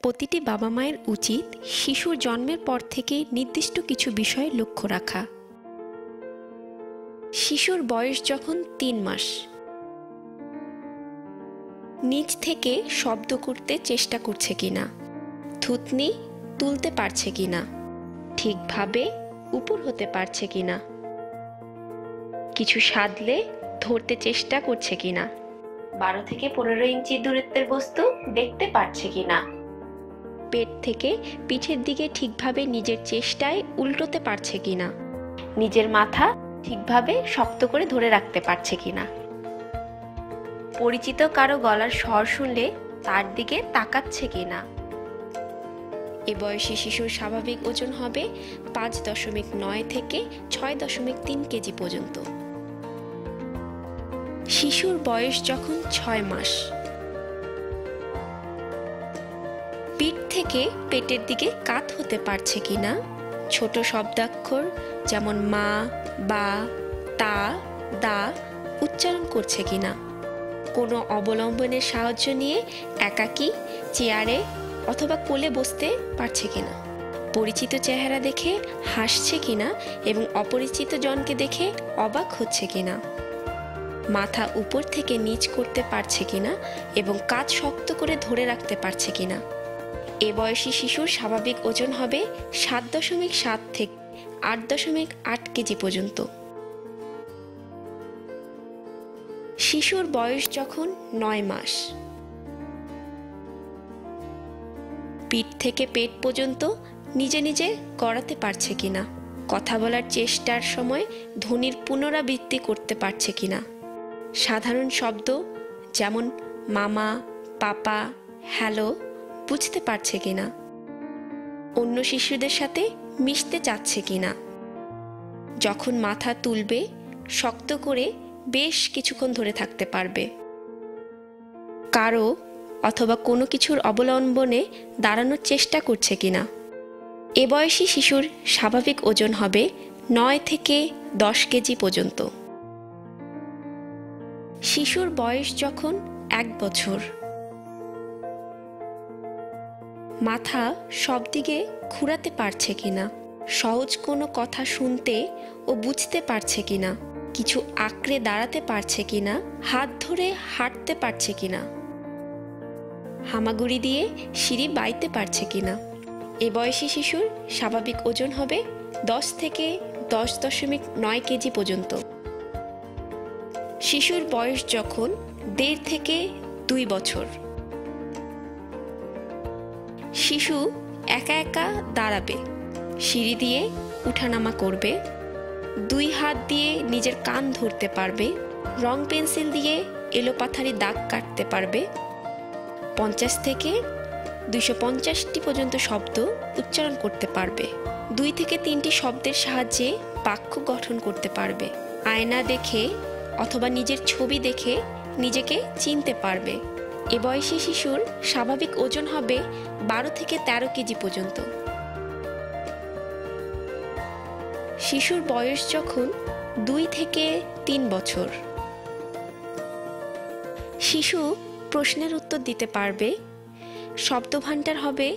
প্রতিটি বাবা মায়ের উচিত শিশুর জন্মের পর থেকে নির্দিষ্ট কিছু বিষয় লক্ষ্য রাখা। শিশুর বয়স যখন 3 মাস, নিচ থেকে শব্দ করতে চেষ্টা করছে কিনা, থুতনি তুলতে পারছে কিনা, ঠিকভাবে উপর হতে পারছে কিনা, কিছু সাধলে ধরতে চেষ্টা করছে কিনা, 12 থেকে 15 ইঞ্চি দূরত্বের বস্তু দেখতে পারছে কিনা, পেট থেকে পিঠের দিকে ঠিকভাবে নিজের চেষ্টায় উল্টোতে পারছে কিনা, নিজের মাথা ঠিকভাবে শক্ত করে ধরে রাখতে পারছে কিনা, পরিচিত কারো গলার স্বর শুনলে তার দিকে তাকাচ্ছে কিনা। এ বয়সী শিশুর স্বাভাবিক ওজন হবে 5.9 থেকে 6.3 কেজি পর্যন্ত। শিশুর বয়স যখন 6 মাস, পিঠ থেকে পেটের দিকে কাত হতে পারছে কিনা, ছোট শব্দাক্ষর যেমন মা, বা, তা, দা উচ্চারণ করছে কিনা, কোনো অবলম্বনের সাহায্য নিয়ে একাকী চেয়ারে অথবা কোলে বসতে পারছে কিনা, পরিচিত চেহারা দেখে হাসছে কিনা এবং অপরিচিত জনকে দেখে অবাক হচ্ছে কিনা, মাথা উপর থেকে নিচ করতে পারছে কিনা এবং কাঁধ শক্ত করে ধরে রাখতে পারছে কিনা। এ বয়সী শিশুর স্বাভাবিক ওজন হবে 7.7 থেকে 8.8 কেজি পর্যন্ত। শিশুর বয়স যখন 9 মাস, পিঠ থেকে পেট পর্যন্ত নিজে নিজে গড়াতে পারছে কিনা, কথা বলার চেষ্টার সময় ধ্বনির পুনরাবৃত্তি করতে পারছে কিনা, সাধারণ শব্দ যেমন মামা, পাপা, হ্যালো বুঝতে পারছে কিনা, অন্য শিশুদের সাথে মিশতে চাচ্ছে কিনা, যখন মাথা তুলবে শক্ত করে বেশ কিছুক্ষণ ধরে থাকতে পারবে, কারো অথবা কোনো কিছুর অবলম্বনে দাঁড়ানোর চেষ্টা করছে কিনা। এ বয়সী শিশুর স্বাভাবিক ওজন হবে 9 থেকে 10 কেজি পর্যন্ত। শিশুর বয়স যখন 1 বছর, মাথা সব দিকে ঘুরাতে পারছে কিনা, সহজ কোনো কথা শুনতে ও বুঝতে পারছে কিনা, কিছু আঁকড়ে দাঁড়াতে পারছে কিনা, হাত ধরে হাঁটতে পারছে কিনা, হামাগুড়ি দিয়ে সিঁড়ি বাইতে পারছে কিনা। এ বয়সী শিশুর স্বাভাবিক ওজন হবে 10 থেকে 10.9 কেজি পর্যন্ত। শিশুর বয়স যখন 1.5 থেকে 2 বছর, শিশু একা একা দাঁড়াবে, সিঁড়ি দিয়ে উঠানামা করবে, 2 হাত দিয়ে নিজের কান ধরতে পারবে, রং পেন্সিল দিয়ে এলোপাথারি দাগ কাটতে পারবে, 50 থেকে 250টি পর্যন্ত শব্দ উচ্চারণ করতে পারবে, 2 থেকে 3টি শব্দের সাহায্যে বাক্য গঠন করতে পারবে, আয়না দেখে অথবা নিজের ছবি দেখে নিজেকে চিনতে পারবে। এ বয়সী শিশুর স্বাভাবিক ওজন হবে 12 থেকে 13 কেজি পর্যন্ত। শিশুর বয়স যখন 2 থেকে 3 বছর, শিশু প্রশ্নের উত্তর দিতে পারবে, শব্দভাণ্ডার হবে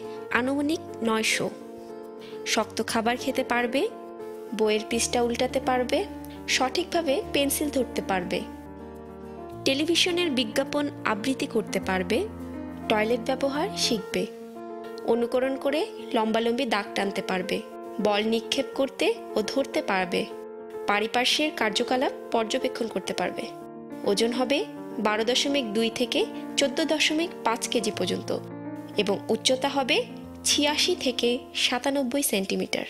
আনুমানিক 900, শক্ত খাবার খেতে পারবে, বইয়ের পৃষ্ঠা উল্টাতে পারবে, সঠিকভাবে পেন্সিল ধরতে পারবে, টেলিভিশনের বিজ্ঞাপন আবৃত্তি করতে পারবে, টয়লেট ব্যবহার শিখবে, অনুকরণ করে লম্বালম্বি দাগ টানতে পারবে, বল নিক্ষেপ করতে ও ধরতে পারবে, পারিপার্শ্বের কার্যকলাপ পর্যবেক্ষণ করতে পারবে। ওজন হবে 12.2 থেকে 14.5 কেজি পর্যন্ত এবং উচ্চতা হবে 86 থেকে 97 সেন্টিমিটার।